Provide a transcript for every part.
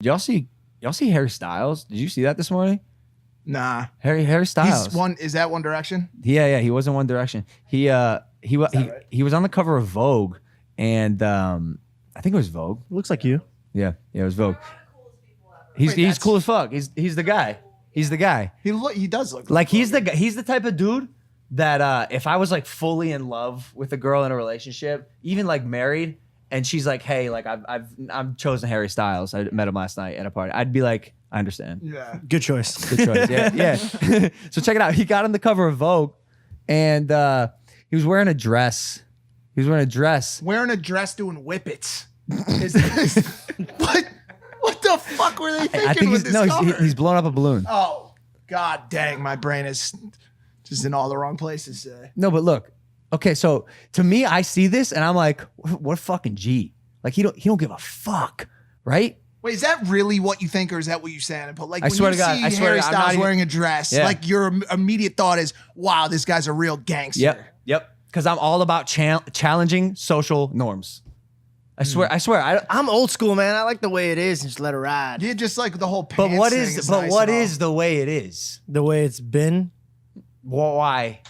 Y'all see Harry Styles? Did you see that this morning? Nah. Harry Styles. Is that One Direction? Yeah. He was in One Direction. He was on the cover of Vogue, and I think it was Vogue. Looks like you. Yeah, it was Vogue. He's cool as fuck. He's the guy. He's the guy. He does look like he's the type of dude that if I was like fully in love with a girl in a relationship, even like married, and she's like, hey, like I've chosen Harry Styles. I met him last night at a party. I'd be like, I understand. Yeah. Good choice. Good choice. Yeah. So check it out. He got on the cover of Vogue, and he was wearing a dress. Wearing a dress doing whippets. What the fuck were they thinking? I think with this cover? he's blowing up a balloon. Oh, god dang, my brain is just in all the wrong places. No, but look. Okay, so to me, I see this and I'm like, what a fucking G. Like he don't give a fuck, right? Wait, is that really what you think, or is that what you saying? But like, I swear to God, Harry Styles wearing a dress, like your immediate thought is, wow, this guy's a real gangster. Yep. Because I'm all about challenging social norms. I swear. I'm old school, man. I like the way it is and just let it ride. Yeah, just like the whole pants But what thing is the way it is? The way it's been. Why?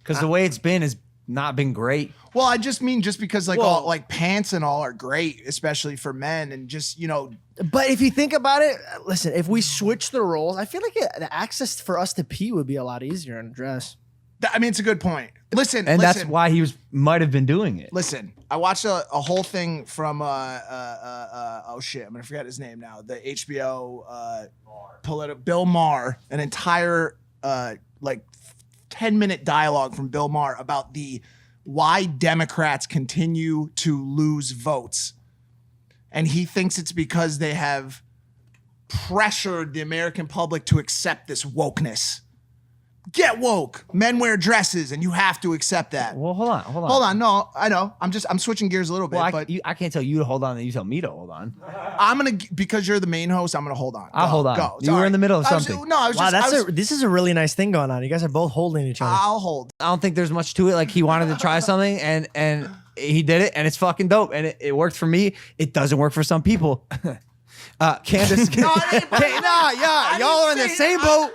Because the way it's been has not been great. Well, I just mean because like all like pants and all are great, especially for men, and just But if you think about it, listen, if we switch the roles, I feel like the access for us to pee would be a lot easier in a dress. I mean, it's a good point. Listen, that's why he might have been doing it. Listen, I watched a whole thing from oh shit, I'm gonna forget his name now. The HBO Bill Maher, an entire like 10-minute dialogue from Bill Maher about why Democrats continue to lose votes, and he thinks it's because they have pressured the American public to accept this wokeness. Get woke. Men wear dresses, and you have to accept that. Well, hold on. No, I know. I'm switching gears a little bit. Well, I can't tell you to hold on, and you tell me to hold on. Because you're the main host, I'm gonna hold on. I'll hold on. Go. You were in the middle of something. This is a really nice thing going on. You guys are both holding each other. I'll hold. I don't think there's much to it. Like he wanted to try something, and he did it, and it's fucking dope, and it worked for me. It doesn't work for some people. Candace, y'all are in the same boat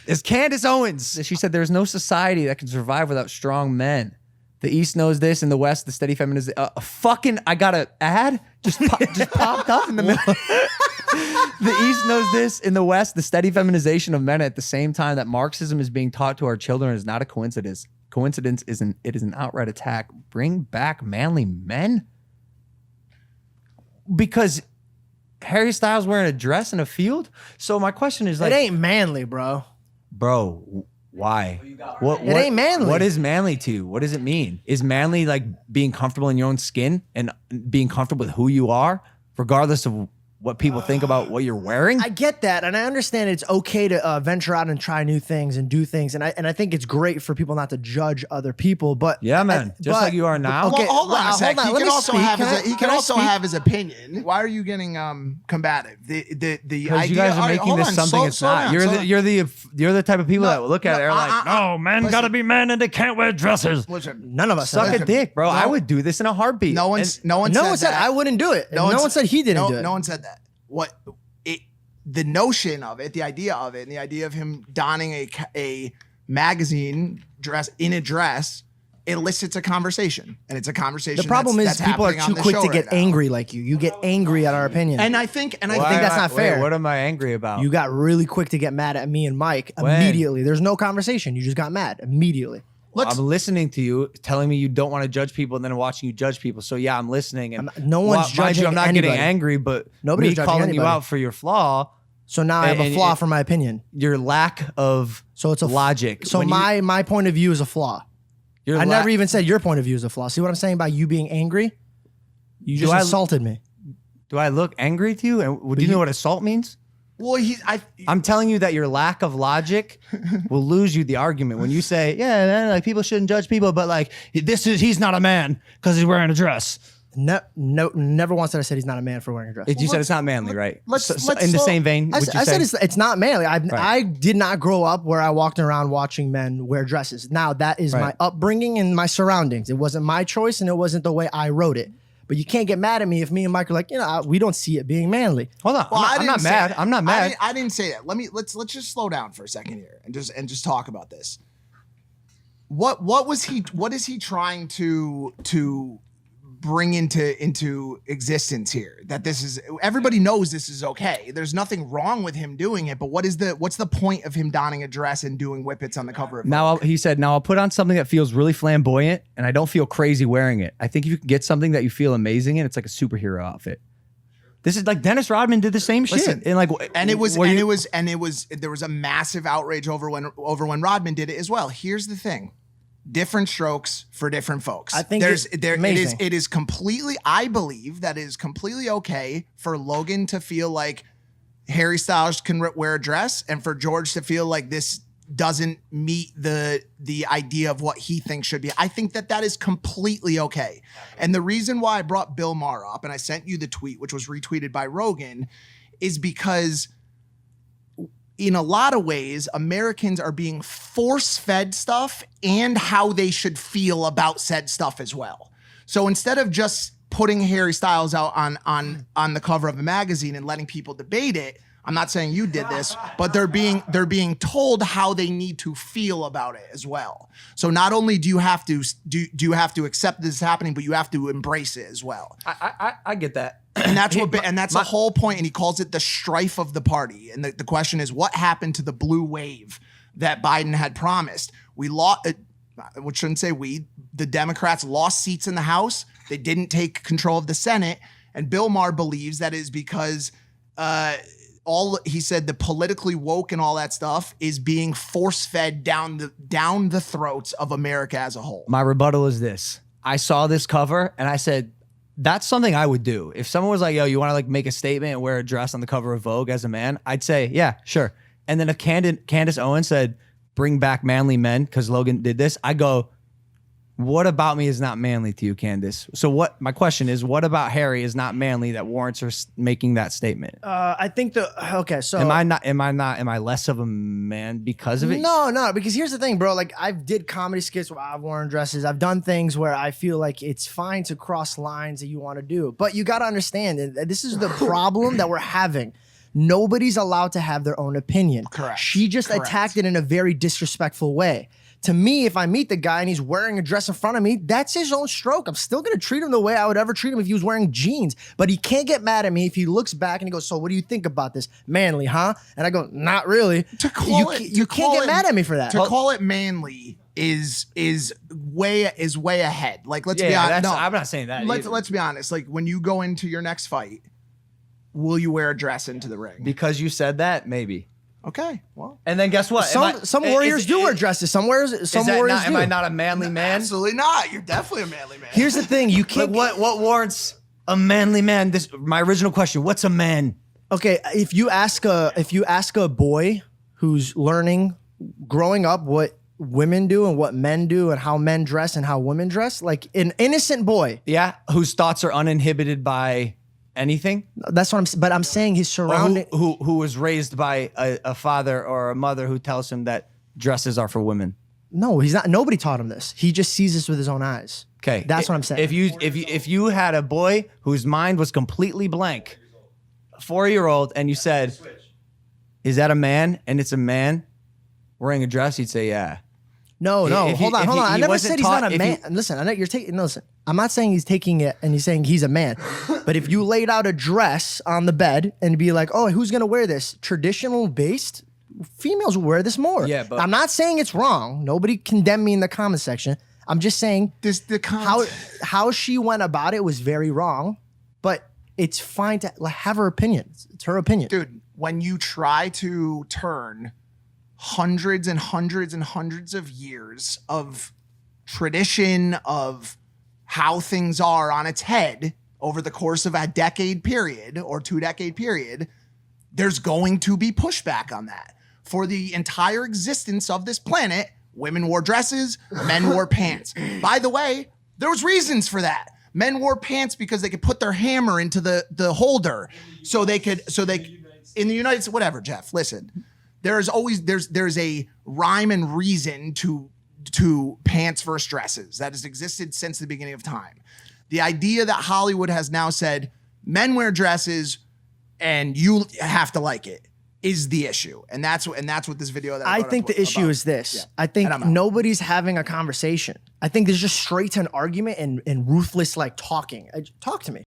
as Candace Owens. She said, "There's no society that can survive without strong men. The East knows this, in the West, the steady feminism." I got an ad just popped up in the middle. The East knows this, in the West, the steady feminization of men at the same time that Marxism is being taught to our children is not a coincidence. It is an outright attack. Bring back manly men, because Harry Styles wearing a dress in a field. So my question is like, it ain't manly, bro. Bro, why? What ain't manly. What is manly to you? What does it mean? Is manly like being comfortable in your own skin and being comfortable with who you are, regardless of what people think about what you're wearing? I get that, and I understand it's okay to venture out and try new things and do things, and I think it's great for people not to judge other people. But yeah, man, like you are now. Okay, hold on a sec. He can also have his opinion. Why are you getting combative? Because you guys are making this something it's not. You're the type of people that will look at it and are like, no, men gotta be men and they can't wear dresses. Listen, none of us suck a dick, bro. I would do this in a heartbeat. No one said I wouldn't do it. No one said he didn't do it. No one said that. The notion of it, the idea of it, and the idea of him donning a magazine dress in a dress elicits a conversation, and it's a conversation. The problem is people are too quick to get angry like you. You get angry at our opinion, and I think that's not fair. What am I angry about? You got really quick to get mad at me and Mike immediately. There's no conversation. You just got mad immediately. I'm listening to you, telling me you don't want to judge people, and then watching you judge people. So yeah, I'm listening. And no one's judging. I'm not anybody. getting angry, but nobody's me calling you out for your flaw. So now I have a flaw for my opinion. Your lack of logic. So my point of view is a flaw. I never even said your point of view is a flaw. See what I'm saying about you being angry? You just insulted me. Do I look angry to you? And do you know what assault means? Well, I'm telling you that your lack of logic will lose you the argument when you say, yeah, man, like people shouldn't judge people, but like he's not a man because he's wearing a dress. No, never once did I said he's not a man for wearing a dress. You said it's not manly, right? Let's in the same vein. I said it's not manly. I did not grow up where I walked around watching men wear dresses. Now that is my upbringing and my surroundings. It wasn't my choice and it wasn't the way I wrote it. But you can't get mad at me if me and Mike are like, we don't see it being manly. Hold on. Well, I'm not mad. I'm not mad. I didn't say that. Let's just slow down for a second here and just talk about this. What is he trying to bring into existence here? That this is, everybody knows this is okay. There's nothing wrong with him doing it, but what's the point of him donning a dress and doing whippets on the cover of Vogue? He said, I'll put on something that feels really flamboyant and I don't feel crazy wearing it. I think if you can get something that you feel amazing in, it's like a superhero outfit. This is like Dennis Rodman did the same shit. Listen, and there was a massive outrage over when Rodman did it as well. Here's the thing. Different strokes for different folks. I think it is completely, I believe that it is completely okay for Logan to feel like Harry Styles can wear a dress and for George to feel like this doesn't meet the idea of what he thinks should be. I think that is completely okay. And the reason why I brought Bill Maher up and I sent you the tweet, which was retweeted by Rogan, is because in a lot of ways, Americans are being force-fed stuff and how they should feel about said stuff as well. So instead of just putting Harry Styles out on the cover of a magazine and letting people debate it, I'm not saying you did this, but they're being told how they need to feel about it as well. So not only do you have to accept this is happening, but you have to embrace it as well. I get that. And that's the whole point. And he calls it the strife of the party. And the question is, what happened to the blue wave that Biden had promised? We lost. We shouldn't say we. The Democrats lost seats in the House. They didn't take control of the Senate. And Bill Maher believes that is because he said the politically woke and all that stuff is being force fed down the throats of America as a whole. My rebuttal is this. I saw this cover and I said, that's something I would do. If someone was like, yo, you want to like make a statement and wear a dress on the cover of Vogue as a man, I'd say, yeah, sure. And then if Candace Owens said, bring back manly men because Logan did this, I go, what about me is not manly to you, Candace? So my question is, what about Harry is not manly that warrants her making that statement? I think so am I less of a man because of it? No, because here's the thing, bro. Like I did comedy skits where I've worn dresses. I've done things where I feel like it's fine to cross lines that you want to do. But you got to understand, and this is the problem that we're having. Nobody's allowed to have their own opinion. Correct. She just attacked it in a very disrespectful way. To me, if I meet the guy and he's wearing a dress in front of me, that's his own stroke. I'm still going to treat him the way I would ever treat him if he was wearing jeans. But he can't get mad at me if he looks back and he goes, so what do you think about this? Manly, huh? And I go, not really. You can't get mad at me for that. To call it manly is way ahead. Like, let's be honest. No, I'm not saying that. Let's be honest. Like, when you go into your next fight, will you wear a dress into the ring? Because you said that, maybe. Okay, well. And then guess what? Some warriors do wear dresses. Some warriors do. Am I not a manly man? Absolutely not. You're definitely a manly man. Here's the thing. You can't. What warrants a manly man? My original question. What's a man? Okay, if you ask a boy who's learning, growing up, what women do and what men do and how men dress and how women dress, like an innocent boy. Yeah, whose thoughts are uninhibited by anything. That's what I'm saying his surrounding who was raised by a father or a mother who tells him that dresses are for women. No, he's not. Nobody taught him this. He just sees this with his own eyes. Okay, that's what I'm saying. If you had a boy whose mind was completely blank, a 4-year-old, and you said, "Is that a man?" and it's a man wearing a dress, he'd say, "Yeah." No, hold on. I never said he's not a man. Listen, I know you're taking. Listen, I'm not saying he's taking it and he's saying he's a man. But if you laid out a dress on the bed and be like, "Oh, who's gonna wear this?" Traditional based, females will wear this more. Yeah, but I'm not saying it's wrong. Nobody condemn me in the comment section. I'm just saying how she went about it was very wrong. But it's fine to have her opinion. It's her opinion, dude. When you try to turn hundreds and hundreds and hundreds of years of tradition of how things are on its head over the course of a decade period or 2-decade period, there's going to be pushback on that. For the entire existence of this planet, women wore dresses, men wore pants. By the way, there was reasons for that. Men wore pants because they could put their hammer into the holder so they in the United States, whatever, Jeff, listen. There's a rhyme and reason to pants versus dresses that has existed since the beginning of time. The idea that Hollywood has now said men wear dresses and you have to like it is the issue. And that's what this video that I brought think up the issue about. is this. Yeah. I think And I'm out. nobody's having a conversation. I think there's just straight to an argument and ruthless like talking. Talk to me.